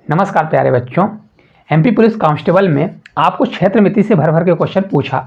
नमस्कार प्यारे बच्चों। एमपी पुलिस कांस्टेबल में आपको क्षेत्र मिति से भर भर के क्वेश्चन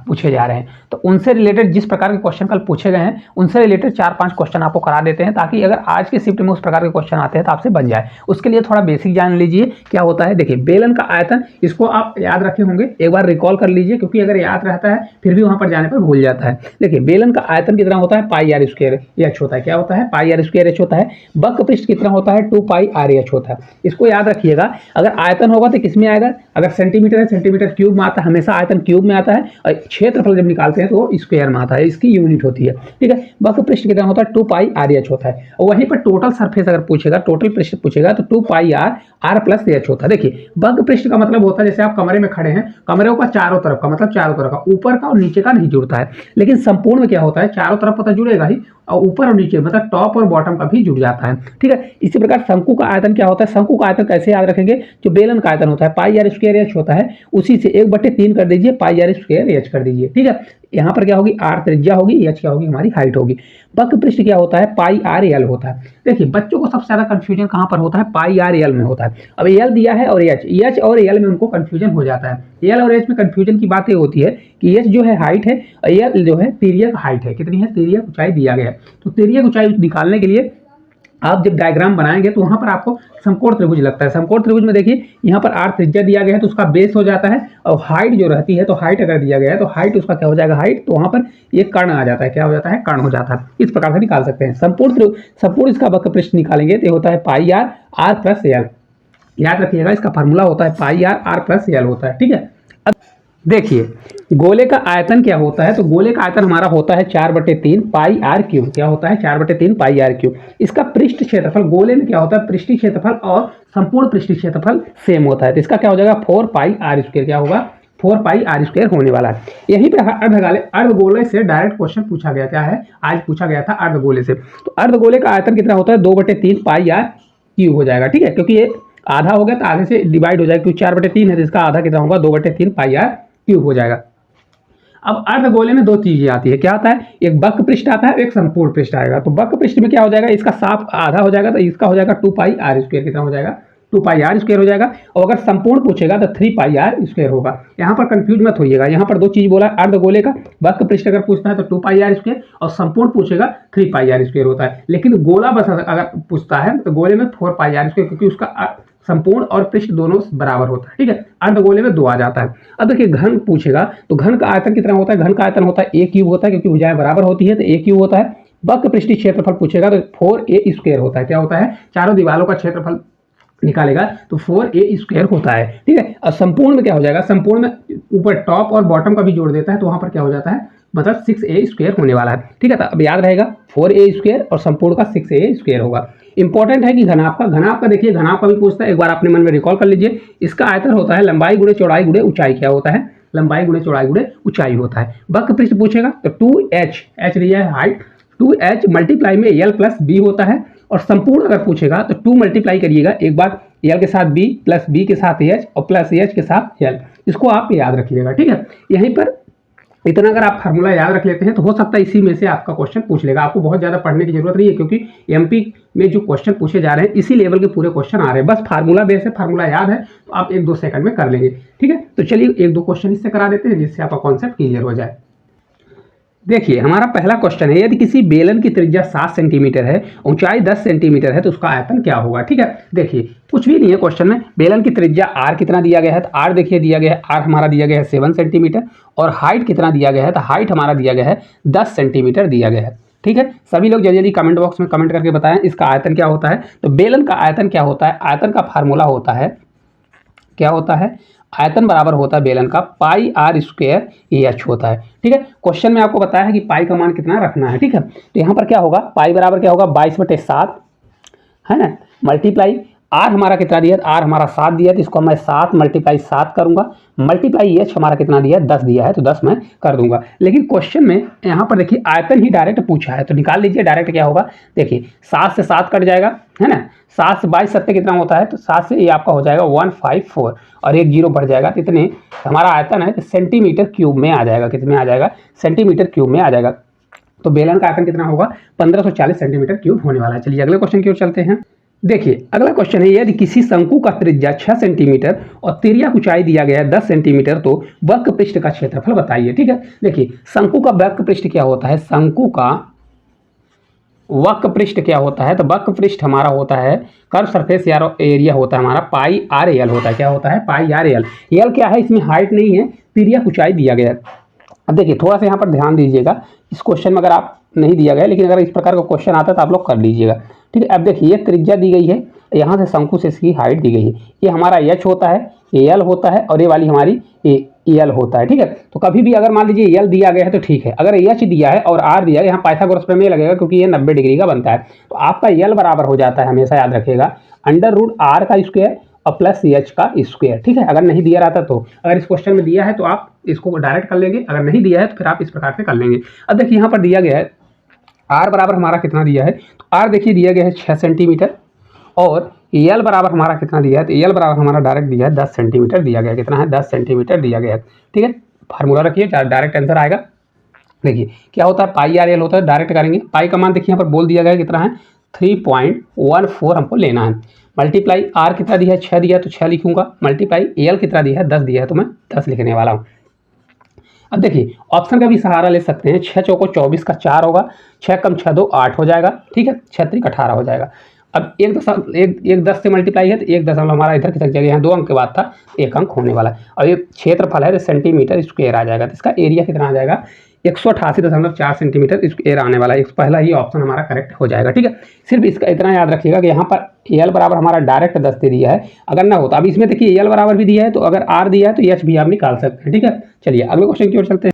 पूछे जा रहे हैं। तो उनसे रिलेटेड जिस प्रकार के क्वेश्चन कल पूछे गए हैं उनसे रिलेटेड 4-5 क्वेश्चन आपको करा देते हैं, ताकि अगर आज के शिफ्ट में उस प्रकार के क्वेश्चन आते हैं तो आपसे बन जाए। उसके लिए थोड़ा बेसिक जान लीजिए क्या होता है। देखिए, बेलन का आयतन, इसको आप याद रखे होंगे, एक बार रिकॉल कर लीजिए, क्योंकि अगर याद रहता है फिर भी वहां पर जाने पर भूल जाता है। देखिए, बेलन का आयतन कितना होता है, पाई आर स्क्वायर एच होता है। क्या होता है, पाई आर स्क्वायर एच होता है। वक्र पृष्ठ कितना होता है, 2 पाई आर एच होता है। इसको याद रखिएगा। अगर आयतन होगा तो किसमें आएगा, अगर सेंटीमीटर है सेंटीमीटर क्यूब में आता है, हमेशा आयतन क्यूब में आता है। और क्षेत्रफल जब निकालते हैं तो वो स्क्वायर में आता है, इसकी यूनिट होती है। ठीक है, वक्र पृष्ठ कितना होता है, 2 पाई आर एच होता है। और वहीं पर टोटल सरफेस अगर पूछेगा, टोटल पृष्ठ पूछेगा तो 2 पाई आर प्लस एच होता है। देखिए, वक्र पृष्ठ का मतलब होता है जैसे आप कमरे में खड़े हैं, कमरे का चारों तरफ का मतलब चारों तरफ का, ऊपर का और नीचे का नहीं जुड़ता है। लेकिन संपूर्ण में क्या होता है, चारों तरफ पता जुड़ेगा ही, और ऊपर और नीचे मतलब टॉप और बॉटम का भी जुड़ जाता है। ठीक है, इसी प्रकार शंकु का आयतन क्या होता है, शंकु का आयतन कैसे याद रखेंगे, जो बेलन का आयतन होता है पाई आर स्क्वायर एच होता है, उसी से 1/3 कर दीजिए, पाई आर स्क्वायर एच कर दीजिए। ठीक है, यहाँ पर क्या होगी, आर त्रिज्या होगी, एच क्या होगी, हमारी हाइट होगी। वक्र पृष्ठ क्या होता है, पाई आर एल होता है। देखिए, बच्चों को सबसे ज्यादा कंफ्यूजन कहाँ पर होता है, पाई आर एल में होता है। अब एल दिया है और एच और एल में उनको कंफ्यूजन हो जाता है। एल और एच में कंफ्यूजन की बात ये होती है कि एच जो है हाइट है और एल जो है तिर्यक हाइट है। कितनी है, तिर्यक ऊंचाई दिया गया है। तो तिर्यक ऊंचाई निकालने के लिए आप जब डायग्राम बनाएंगे तो वहां पर आपको समकोण त्रिभुज लगता है। समकोण त्रिभुज में देखिए, यहाँ पर आर त्रिज्या दिया गया है तो उसका बेस हो जाता है, और हाइट जो रहती है, तो हाइट अगर दिया गया है तो हाइट उसका क्या हो जाएगा, हाइट, तो वहां पर ये कर्ण आ जाता है। क्या हो जाता है, कर्ण हो जाता है। इस प्रकार से निकाल सकते हैं। संपूर्ण इसका वक्र पृष्ठ निकालेंगे तो होता है पाई आर प्लस एल। याद रखिएगा, इसका फॉर्मूला होता है पाई आर प्लस एल होता है। ठीक है, देखिए गोले का आयतन क्या होता है, तो गोले का आयतन हमारा होता है 4/3 पाई आर क्यूब। क्या होता है, 4/3 पाई आर क्यूब। इसका पृष्ठ क्षेत्रफल, गोले में क्या होता है, पृष्ठीय क्षेत्रफल और संपूर्ण पृष्ठीय क्षेत्रफल सेम होता है। तो इसका क्या हो जाएगा, 4 पाई आर स्क्वायर। क्या होगा, 4 पाई आर स्क्वायर होने वाला है। यहीं पे अर्धगोले से डायरेक्ट क्वेश्चन पूछा गया। क्या है, आज पूछा गया था अर्धगोले से। तो अर्धगोले का आयतन कितना होता है, 2/3 पाई आर क्यूब हो जाएगा। ठीक है, क्योंकि ये आधा हो गया तो आधे से डिवाइड हो जाएगा, क्योंकि 4/3 है तो इसका आधा कितना होगा, 2/3 पाई आर क्यूब हो जाएगा। अब अर्धगोले में दो चीजें आती है। क्या आता है, एक वक्र पृष्ठ आता है, एक संपूर्ण पृष्ठ आएगा। तो वक्र पृष्ठ में क्या हो जाएगा, इसका साफ आधा हो जाएगा तो इसका हो जाएगा 2 पाई आर स्क्वायर। कितना हो जाएगा, 2 पाई आर स्क्वायर हो जाएगा। और अगर संपूर्ण पूछेगा तो 3 पाई आर स्क्वायर होगा। यहाँ पर कंफ्यूज मत होइएगा, यहाँ पर दो चीज बोला, अर्धगोले का वक्र पृष्ठ अगर पूछता है तो 2 पाई आर स्क्वायर, और संपूर्ण पूछेगा 3 पाई आर स्क्वायर होता है। लेकिन गोला बस अगर पूछता है तो गोले में 4 पाई आर स्क्वायर, क्योंकि उसका संपूर्ण और पृष्ठ दोनों बराबर होता है। ठीक है, अर्धगोले में 2 आ जाता है। अब देखिए, घन पूछेगा तो घन का आयतन कितना होता है, घन का आयतन होता है ए क्यूब होता है, क्योंकि भुजाएं बराबर होती है तो ए क्यूब होता है। वक्र पृष्ठीय क्षेत्रफल पूछेगा तो 4a स्क्वायर होता है। क्या होता है, चारों दीवारों का क्षेत्रफल निकालेगा तो 4a स्क्वायर होता है। ठीक है, और संपूर्ण में क्या हो जाएगा, संपूर्ण में ऊपर टॉप और बॉटम का भी जोड़ देता है तो वहां पर क्या हो जाता है, मतलब 6a स्क्वायर होने वाला है। ठीक है, तो अब याद रहेगा 4a स्क्वायर और संपूर्ण का 6a स्क्वायर होगा। इंपॉर्टेंट है कि घनाभ का देखिए, घनाभ का भी पूछता है, एक बार अपने मन में रिकॉल कर लीजिए। इसका आयतन होता है लंबाई गुणे चौड़ाई गुणे ऊंचाई। क्या होता है, लंबाई गुणे चौड़ाई गुणे ऊंचाई होता है। वक्र पृष्ठ पूछेगा तो 2h, एच दिया है हाइट, 2h मल्टीप्लाई में l प्लस b होता है। और संपूर्ण अगर पूछेगा तो 2 मल्टीप्लाई करिएगा, एक बार l के साथ b प्लस b के साथ h और प्लस h के साथ l। इसको आप याद रखिएगा। ठीक है, यहीं पर इतना अगर आप फार्मूला याद रख लेते हैं तो हो सकता है इसी में से आपका क्वेश्चन पूछ लेगा। आपको बहुत ज्यादा पढ़ने की जरूरत नहीं है, क्योंकि एमपी में जो क्वेश्चन पूछे जा रहे हैं इसी लेवल के पूरे क्वेश्चन आ रहे हैं। बस फार्मूला बेस है, फार्मूला याद है तो आप 1-2 सेकंड में कर लेंगे। ठीक है, तो चलिए 1-2 क्वेश्चन इससे करा देते हैं, जिससे आपका कॉन्सेप्ट क्लियर हो जाए। देखिए, हमारा पहला क्वेश्चन है, यदि किसी बेलन की त्रिज्या 7 सेंटीमीटर है, ऊंचाई 10 सेंटीमीटर है, तो उसका आयतन क्या होगा। ठीक है, देखिए कुछ भी नहीं है क्वेश्चन में। बेलन की त्रिज्या आर कितना दिया गया है, तो आर देखिए दिया गया है, आर हमारा दिया गया है 7 सेंटीमीटर। और हाइट कितना दिया गया है, तो हाइट हमारा दिया गया है 10 सेंटीमीटर दिया गया है। ठीक है, सभी लोग जल्दी जल्दी कमेंट बॉक्स में कमेंट करके बताएं इसका आयतन क्या होता है। तो बेलन का आयतन क्या होता है, आयतन का फार्मूला होता है, क्या होता है, आयतन बराबर होता है बेलन का पाई आर स्क्वायर एच होता है। ठीक है, क्वेश्चन में आपको बताया है कि पाई का मान कितना रखना है। ठीक है, तो यहाँ पर क्या होगा, पाई बराबर क्या होगा, 22/7 है ना, मल्टीप्लाई आर हमारा कितना दिया है, आर हमारा 7 दिया है, तो इसको मैं 7 × 7 करूंगा, मल्टीप्लाई एच हमारा कितना दिया है, 10 दिया है, तो 10 मैं कर दूंगा। लेकिन क्वेश्चन में यहाँ पर देखिए आयतन ही डायरेक्ट पूछा है, तो निकाल लीजिए डायरेक्ट क्या होगा। देखिए 7 से 7 कट जाएगा, है ना, 7 से 22 7 कितना होता है, तो 7 से ये आपका हो जाएगा 154 और एक जीरो बढ़ जाएगा। तो इतने हमारा आयतन है सेंटीमीटर क्यूब में आ जाएगा। कितने में आ जाएगा, सेंटीमीटर क्यूब में आ जाएगा। तो बेलन का आयतन कितना होगा, 1540 सेंटीमीटर क्यूब होने वाला है। चलिए अगले क्वेश्चन की ओर चलते हैं। देखिए अगला क्वेश्चन है, यदि किसी शंकु का त्रिज्या 6 सेंटीमीटर और तिर्यक ऊंचाई दिया गया है 10 सेंटीमीटर, तो वक्र पृष्ठ का क्षेत्रफल बताइए। ठीक है, देखिए शंकु का वक्र पृष्ठ क्या होता है, शंकु का वक्र पृष्ठ क्या होता है, तो वक्र पृष्ठ हमारा होता है कर्व सरफेस या एरिया होता है हमारा पाई आर एल होता है। क्या होता है, पाई आर एल। एल क्या है, इसमें हाइट नहीं है, तिर्यक ऊंचाई दिया गया है। अब देखिए थोड़ा सा यहाँ पर ध्यान दीजिएगा, इस क्वेश्चन में अगर आप नहीं दिया गया, लेकिन अगर इस प्रकार का क्वेश्चन आता है तो आप लोग कर लीजिएगा। ठीक है, अब देखिए ये त्रिज्या दी गई है, यहाँ से शंकु से इसकी हाइट दी गई है, ये हमारा एच होता है, एल होता है, और ये वाली हमारी एल होता है। ठीक है, तो कभी भी अगर मान लीजिए एल दिया गया है तो ठीक है, अगर एच दिया है और आर दिया है, यहाँ पाइथागोरस प्रमेय लगेगा क्योंकि ये 90 डिग्री का बनता है, तो आपका एल बराबर हो जाता है, हमेशा याद रखिएगा, √r का स्क्वायर और प्लस एच का स्क्वायर। ठीक है, अगर नहीं दिया रहता तो, अगर इस क्वेश्चन में दिया है तो आप इसको डायरेक्ट कर लेंगे, अगर नहीं दिया है तो फिर आप इस प्रकार से कर लेंगे। अब देखिए यहाँ पर दिया गया है आर बराबर हमारा कितना दिया है, तो आर देखिए दिया गया है 6 सेंटीमीटर, और एल बराबर हमारा कितना दिया है, तो एल बराबर हमारा डायरेक्ट दिया है 10 सेंटीमीटर दिया गया है। कितना है, 10 सेंटीमीटर दिया गया है। ठीक है, फार्मूला रखिए, डायरेक्ट आंसर आएगा। देखिए क्या होता है, पाई आर एल होता है, डायरेक्ट करेंगे। पाई का मान देखिए यहाँ पर बोल दिया गया है कितना है, 3.14 हमको लेना है। मल्टीप्लाई आर कितना दिया है, 6 दिया है तो 6 लिखूंगा, मल्टीप्लाई एल कितना दिया है, 10 दिया है तो मैं 10 लिखने वाला हूँ। अब देखिए ऑप्शन का भी सहारा ले सकते हैं, 6 चौको 24 का 4 होगा, 6 कम 6 2 8 हो जाएगा। ठीक है, 6 3 18 हो जाएगा। अब एक 10 से मल्टीप्लाई है तो 1 दशमलव हमारा इधर की जगह, यहाँ 2 अंक के बाद था, 1 अंक होने वाला है। और ये क्षेत्रफल है तो सेंटीमीटर स्क्वायर आ जाएगा, तो इसका एरिया कितना आ जाएगा, 188.4 सेंटीमीटर स्क्वायर आने वाला है। पहला ही ऑप्शन हमारा करेक्ट हो जाएगा। ठीक है, सिर्फ इसका इतना याद रखिएगा कि यहाँ पर एल बराबर हमारा डायरेक्ट 10 दे दिया है, अगर ना हो तो अब इसमें देखिए एल बराबर भी दिया है, तो अगर आर दिया है तो एच भी आप निकाल सकते हैं। ठीक है, चलिए अगले क्वेश्चन की ओर चलते हैं।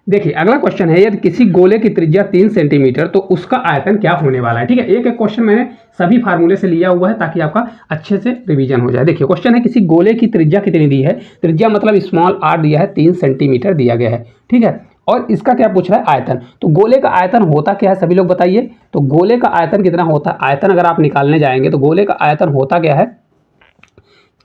देखिए अगला क्वेश्चन है, यदि किसी गोले की त्रिज्या 3 सेंटीमीटर तो उसका आयतन क्या होने वाला है। ठीक है, एक एक क्वेश्चन मैंने सभी फार्मूले से लिया हुआ है ताकि आपका अच्छे से रिवीजन हो जाए। देखिए क्वेश्चन है, किसी गोले की त्रिज्या कितनी दी है, त्रिज्या मतलब स्मॉल आर दिया है, 3 सेंटीमीटर दिया गया है। ठीक है, और इसका क्या पूछ रहा है, आयतन। तो गोले का आयतन होता क्या है, सभी लोग बताइए। तो गोले का आयतन कितना होता है, आयतन अगर आप निकालने जाएंगे तो गोले का आयतन होता क्या है,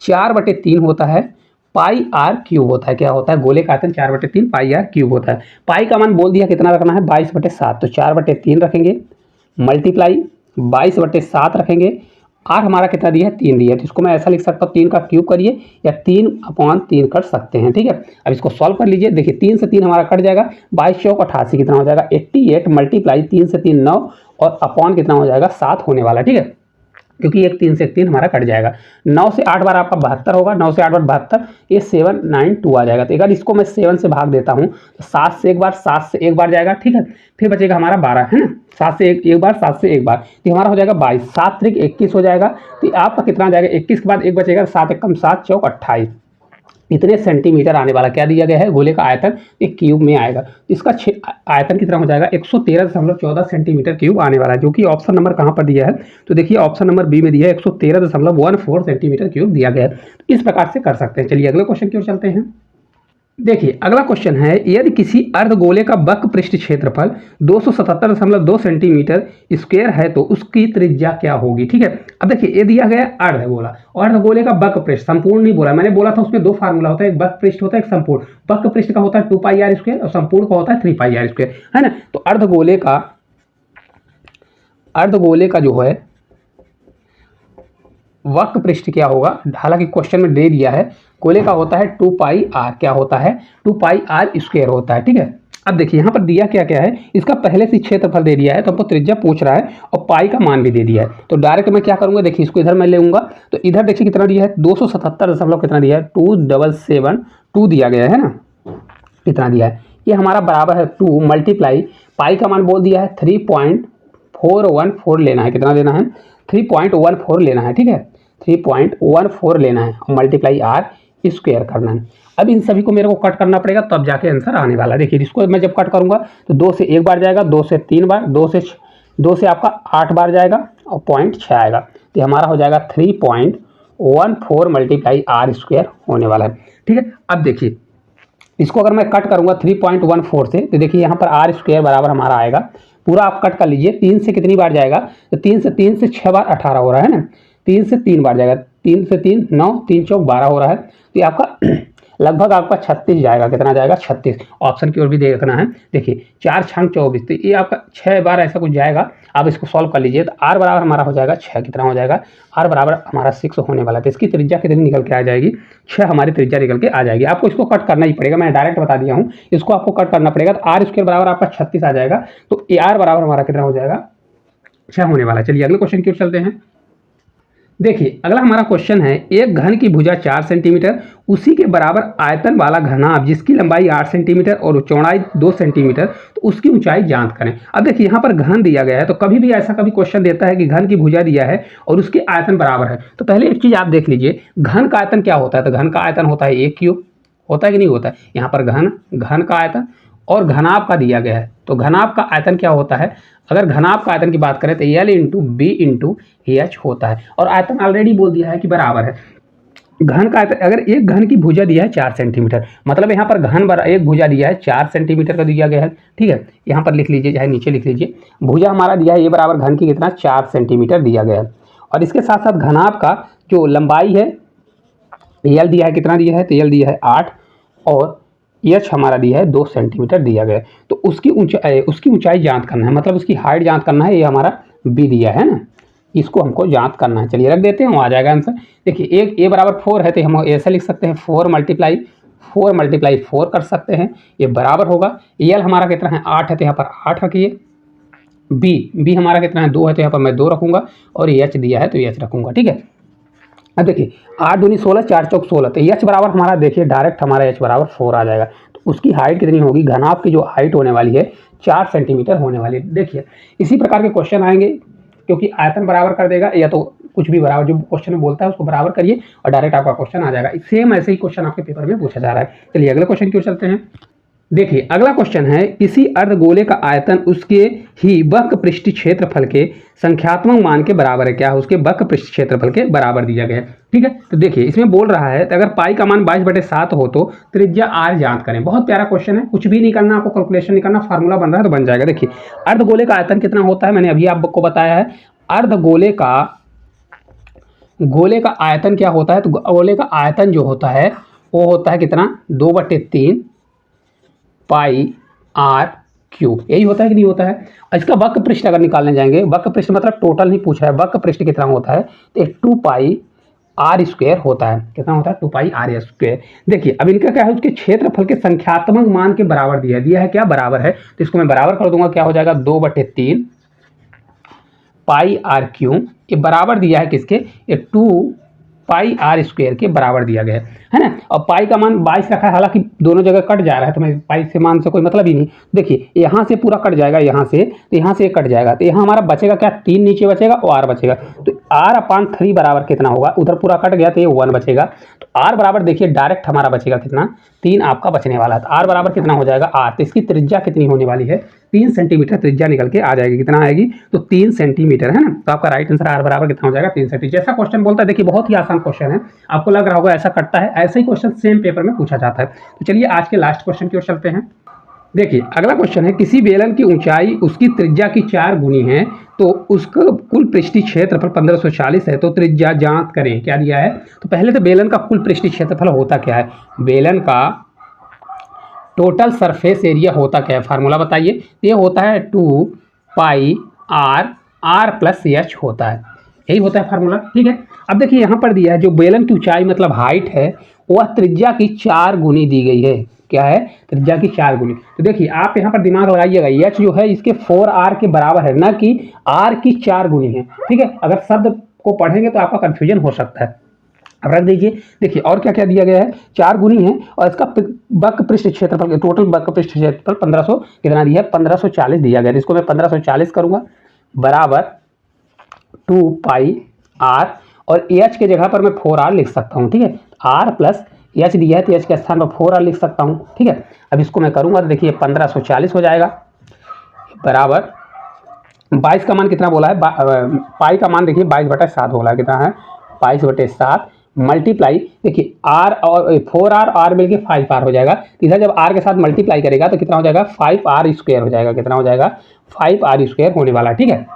4/3 होता है, पाई आर क्यूब होता है। क्या होता है, गोले का आयतन 4/3 पाई आर क्यूब होता है। पाई का मान बोल दिया कितना रखना है, 22/7, तो 4/3 रखेंगे, मल्टीप्लाई 22/7 रखेंगे। आर हमारा कितना दिया है, 3 दिया है, तो इसको मैं ऐसा लिख सकता हूँ, 3 का क्यूब करिए या 3/3 कर सकते हैं। ठीक है, अब इसको सॉल्व कर लीजिए। देखिए 3 से 3 हमारा कट जाएगा, 22 चौक 88 कितना हो जाएगा, 88, मल्टीप्लाई 3 से 3 9, और अपॉन कितना हो जाएगा, 7 होने वाला। ठीक है, क्योंकि 3 से 1 हमारा कट जाएगा। 9 से 8 बार आपका 72 होगा, 9 से 8 बार 72, ये 792 आ जाएगा। तो अगर इसको मैं 7 से भाग देता हूँ तो 7 से 1 बार, 7 से 1 बार जाएगा। ठीक है, फिर बचेगा हमारा 12, है ना, 7 से 1 बार, 7 से 1 बार, तो हमारा हो जाएगा 22, 7 त्रिक 21 हो जाएगा। तो आपका कितना जाएगा, 21 के बाद 1 बचेगा, 7 एकम 7 चौक 28, इतने सेंटीमीटर आने वाला क्या दिया गया है, गोले का आयतन एक क्यूब में आएगा। इसका आयतन कितना हो जाएगा, 113.14 सेंटीमीटर क्यूब आने वाला है, जो कि ऑप्शन नंबर कहाँ पर दिया है, तो देखिए ऑप्शन नंबर बी में दिया है, 113.14 सेंटीमीटर क्यूब दिया गया है। तो इस प्रकार से कर सकते हैं। चलिए अगले क्वेश्चन की ओर चलते हैं। देखिए अगला क्वेश्चन है, यदि किसी अर्धगोले का वक्र पृष्ठ क्षेत्रफल 277.2 सेंटीमीटर स्क्वायर है तो उसकी त्रिज्या क्या होगी। ठीक है, अब देखिए ये दिया गया अर्धगोला, और अर्धगोले का वक्र पृष्ठ, संपूर्ण नहीं बोला, मैंने बोला था उसमें 2 फार्मूला होता है, एक वक्र पृष्ठ होता है, एक संपूर्ण। वक्र पृष्ठ का होता है 2πr² और संपूर्ण का होता है 3πr², है ना। तो अर्धगोले का जो है वक्र पृष्ठ क्या होगा, हालांकि क्वेश्चन में दे दिया है, गोले का होता है 2πr, क्या होता है, 2πr² होता है। ठीक है, अब देखिए यहाँ पर दिया क्या क्या है, इसका पहले से क्षेत्रफल दे दिया है, तो हमको त्रिज्या पूछ रहा है और पाई का मान भी दे दिया है। तो डायरेक्ट मैं क्या करूँगा, देखिए इसको इधर मैं लेऊंगा, तो इधर देखिए कितना दिया है, 277 कितना दिया है, 2772 दिया गया है ना, कितना दिया है, ये हमारा बराबर है 2 मल्टीप्लाई पाई का मान बोल दिया है 3.414 लेना है, कितना लेना है, 3.14 लेना है। ठीक है, 3.14 लेना है, और मल्टीप्लाई आर स्क्वायर करना है। अब इन सभी को मेरे को कट करना पड़ेगा, तब जाके आंसर आने वाला है। देखिए इसको मैं जब कट करूंगा तो 2 से 1 बार जाएगा, 2 से 3 बार, 2 से आपका 8 बार जाएगा, और 0.6 आएगा, तो हमारा हो जाएगा 3.14 मल्टीप्लाई आर स्क्वायर होने वाला है। ठीक है, अब देखिए इसको अगर मैं कट करूंगा 3.14 से, तो देखिए यहाँ पर आर स्क्वायर बराबर हमारा आएगा, पूरा आप कट कर लीजिए, 3 से कितनी बार जाएगा, तो 3 से 6 बार 18 हो रहा है ना, 3 से 3 बार जाएगा, 3 से 3 9, 3 चौक 12 हो रहा है, तो ये आपका लगभग आपका 36 जाएगा। कितना जाएगा? 36। ऑप्शन की ओर भी देखना है। देखिए 4 छंग 24, तो ये आपका 6 बार ऐसा कुछ जाएगा। आप इसको सॉल्व कर लीजिए तो r बराबर हमारा हो जाएगा 6। कितना हो जाएगा? r बराबर हमारा 6 होने वाला है। तो इसकी त्रिज्या कितनी निकल के आ जाएगी? 6 हमारी त्रिज्या निकल के आ जाएगी। आपको इसको कट करना ही पड़ेगा, मैं डायरेक्ट बता दिया हूँ, इसको आपको कट करना पड़ेगा। तो r स्क्वायर बराबर आपका 36 आ जाएगा। तो r बराबर हमारा कितना हो जाएगा? 6 होने वाला है। चलिए अगले क्वेश्चन की ओर चलते हैं। देखिए अगला हमारा क्वेश्चन है, एक घन की भुजा 4 सेंटीमीटर, उसी के बराबर आयतन वाला घनाभ जिसकी लंबाई 8 सेंटीमीटर और चौड़ाई 2 सेंटीमीटर, तो उसकी ऊंचाई ज्ञात करें। अब देखिए यहाँ पर घन दिया गया है, तो कभी भी ऐसा कभी क्वेश्चन देता है कि घन की भुजा दिया है और उसके आयतन बराबर है, तो पहले एक चीज आप देख लीजिए, घन का आयतन क्या होता है? तो घन का आयतन होता है 1 क्यूब, होता है कि नहीं होता है? यहाँ पर घन का आयतन और घनाभ का दिया गया है, तो घनाभ का आयतन क्या होता है? अगर घनाभ का आयतन की बात करें तो L into B into H होता है, और आयतन ऑलरेडी बोल दिया है कि बराबर है। घन का आयतन, अगर एक घन की भुजा दिया है 4 सेंटीमीटर, मतलब यहाँ पर घन एक भुजा दिया है 4 सेंटीमीटर का दिया गया है। ठीक है, यहाँ पर लिख लीजिए, चाहे नीचे लिख लीजिए, भुजा हमारा दिया है ये बराबर घन की कितना? 4 सेंटीमीटर दिया गया है। और इसके साथ साथ घनाभ का जो लंबाई है L दिया है, कितना दिया है? तो L दिया है 8, और एच हमारा दिया है 2 सेंटीमीटर दिया गया है। तो उसकी ऊंचाई ज्ञात करना है, मतलब उसकी हाइट ज्ञात करना है। ये हमारा बी दिया है ना, इसको हमको ज्ञात करना है। चलिए रख देते हैं, वो आ जाएगा आंसर। देखिए एक ए बराबर 4 है, तो हम ऐसे लिख सकते हैं 4 मल्टीप्लाई 4 कर सकते हैं, ये बराबर होगा। एल हमारा कितना है? 8 है, तो यहाँ पर 8 रखिए। बी हमारा कितना है? 2 है, तो यहाँ पर मैं 2 रखूँगा, और एच दिया है तो एच रखूँगा। ठीक है, अब देखिए 8 दूनी 16, 4 चौक 16, तो एच बराबर हमारा देखिए डायरेक्ट हमारा एच बराबर 4 आ जाएगा। तो उसकी हाइट कितनी होगी? घनाभ की जो हाइट होने वाली है 4 सेंटीमीटर होने वाली है। देखिए इसी प्रकार के क्वेश्चन आएंगे, क्योंकि आयतन बराबर कर देगा, या तो कुछ भी बराबर जो क्वेश्चन में बोलता है उसको बराबर करिए और डायरेक्ट आपका क्वेश्चन आ जाएगा। सेम ऐसे ही क्वेश्चन आपके पेपर में पूछा जा रहा है। चलिए अगले क्वेश्चन की ओर चलते हैं। देखिए अगला क्वेश्चन है, किसी अर्धगोले का आयतन उसके ही वक्र पृष्ठ क्षेत्रफल के संख्यात्मक मान के बराबर है। क्या है? उसके वक्र पृष्ठ क्षेत्रफल के बराबर दिया गया है। ठीक है, तो देखिए इसमें बोल रहा है तो अगर पाई का मान 22/7 हो तो त्रिज्या r ज्ञात करें। बहुत प्यारा क्वेश्चन है, कुछ भी नहीं करना, आपको कैलकुलेशन नहीं करना, फार्मूला बन रहा है तो बन जाएगा। देखिए अर्धगोले का आयतन कितना होता है, मैंने अभी आपको बताया है। अर्धगोले का आयतन क्या होता है? तो गोले का आयतन जो होता है वो होता है कितना? 2/3 पाई r क्यूब, यही होता है कि नहीं होता है? इसका वक्र पृष्ठ अगर निकालने जाएंगे, वक्र पृष्ठ मतलब टोटल नहीं पूछ रहा है, वक्र पृष्ठ कितना होता है? तो 2 पाई r स्क्वायर होता है। कितना होता है? 2 पाई r स्क्वायर। देखिए अब इनका क्या है? उसके क्षेत्रफल के संख्यात्मक मान के बराबर दिया है क्या? बराबर है, तो इसको मैं बराबर कर दूंगा, क्या हो जाएगा? 2/3 पाई r क्यूब, ये बराबर दिया है किसके? ये 2 पाई r स्क्वायर के बराबर दिया गया है ना। और पाई का मान 22 रखा है, हालांकि दोनों जगह कट जा रहा है, तो मैं पाई से मान से कोई मतलब ही नहीं। देखिए यहाँ से पूरा कट जाएगा, यहाँ से तो यहाँ से कट जाएगा, तो यहाँ हमारा बचेगा क्या? 3 नीचे बचेगा और r बचेगा। तो r/3 बराबर कितना होगा? उधर पूरा कट गया तो ये 1 बचेगा। तो r बराबर देखिए डायरेक्ट हमारा बचेगा कितना? 3 आपका बचने वाला है। तो r बराबर कितना हो जाएगा? r। तो इसकी त्रिज्या कितनी होने वाली है? 3 सेंटीमीटर त्रिज्या निकल के आ जाएगी। कितना आएगी? तो 3 सेंटीमीटर है ना। तो आपका राइट आंसर r बराबर कितना हो जाएगा? 3 सेंटीमीटर। जैसा क्वेश्चन बोलता है, देखिए बहुत ही आसान क्वेश्चन है, आपको लग रहा होगा ऐसा कटता है, ऐसे ही क्वेश्चन सेम पेपर में पूछा जाता है। तो चलिए आज के लास्ट क्वेश्चन की ओर चलते हैं। देखिए अगला क्वेश्चन है, किसी बेलन की ऊंचाई उसकी त्रिज्या की 4 गुनी है, तो उसका कुल पृष्ठीय क्षेत्रफल 1540 है, तो त्रिज्या ज्ञात करें। क्या दिया है? तो पहले तो बेलन का कुल पृष्ठीय क्षेत्रफल होता क्या है? बेलन का टोटल सरफेस एरिया होता क्या है? फार्मूला बताइए। ये होता है 2 पाई r प्लस एच होता है, यही होता है फार्मूला। ठीक है, अब देखिए यहाँ पर दिया है जो बेलन की ऊंचाई मतलब हाइट है वह त्रिज्या की 4 गुनी दी गई है। क्या है? त्रिज्या की 4 गुनी। तो देखिए आप यहाँ पर दिमाग लगाइएगा, एच जो है इसके 4r के बराबर है, ना कि r की 4 गुनी है। ठीक है, अगर शब्द को पढ़ेंगे तो आपका कंफ्यूजन हो सकता है। अब रख दीजिए। देखिए और क्या क्या दिया गया है? 4 गुनी है, और इसका वक्र पृष्ठ क्षेत्रफल टोटल वक्र पृष्ठ क्षेत्रफल 1500 कितना दिया है? 1540 दिया गया है। इसको मैं 1540 करूंगा बराबर 2 पाई r, और एच के जगह पर मैं 4r लिख सकता हूँ। ठीक है, r प्लस एच दिया है तो एच के स्थान पर 4r लिख सकता हूँ। ठीक है, अब इसको मैं करूंगा तो देखिए 1540 हो जाएगा बराबर 22 का मान कितना बोला है? पाई का मान देखिए 22/7 बोला है। कितना है? 22/7 मल्टीप्लाई, देखिए r और 4r r मिलके 5r हो जाएगा। इधर जब r के साथ मल्टीप्लाई करेगा तो कितना हो जाएगा? 5r स्क्वायर हो जाएगा। कितना हो जाएगा? 5r स्क्वायर होने वाला। ठीक है,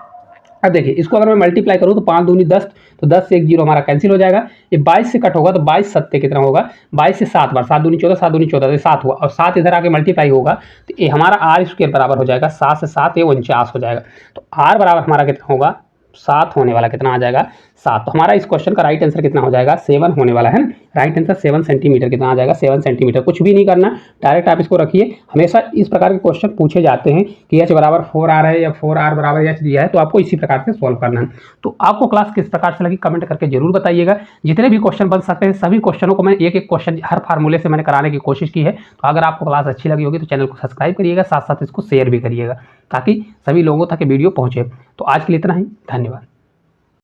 अब देखिए इसको अगर मैं मल्टीप्लाई करूँ तो 5 दूनी 10, तो 10 से एक जीरो हमारा कैंसिल हो जाएगा। ये 22 से कट होगा तो 22 सत्ते कितना होगा, 22 से 7 बार, 7 दूनी 14, 7 दूनी 14, 7 हुआ, और 7 इधर आके मल्टीप्लाई होगा तो ये हमारा आर स्क्वायर बराबर हो जाएगा 7 से 7 ये 49 हो जाएगा। तो आर बराबर हमारा कितना होगा, 7 होने वाला कितना आ जाएगा, 7। तो हमारा इस क्वेश्चन का राइट आंसर कितना हो जाएगा, 7 होने वाला है ना। राइट आंसर 7 सेंटीमीटर कितना आ जाएगा, 7 सेंटीमीटर। कुछ भी नहीं करना, डायरेक्ट आप इसको रखिए। हमेशा इस प्रकार के क्वेश्चन पूछे जाते हैं कि एच बराबर 4r है या 4r बराबर एच दिया है, तो आपको इसी प्रकार से सॉल्व करना है। तो आपको क्लास किस प्रकार से लगी कमेंट करके जरूर बताइएगा। जितने भी क्वेश्चन बन सकते हैं सभी क्वेश्चनों को मैं एक एक क्वेश्चन हर फार्मूले से मैंने कराने की कोशिश की है। तो अगर आपको क्लास अच्छी लगी होगी तो चैनल को सब्सक्राइब करिएगा, साथ साथ इसको शेयर भी करिएगा ताकि सभी लोगों तक वीडियो पहुंचे। तो आज के लिए इतना ही, धन्यवाद।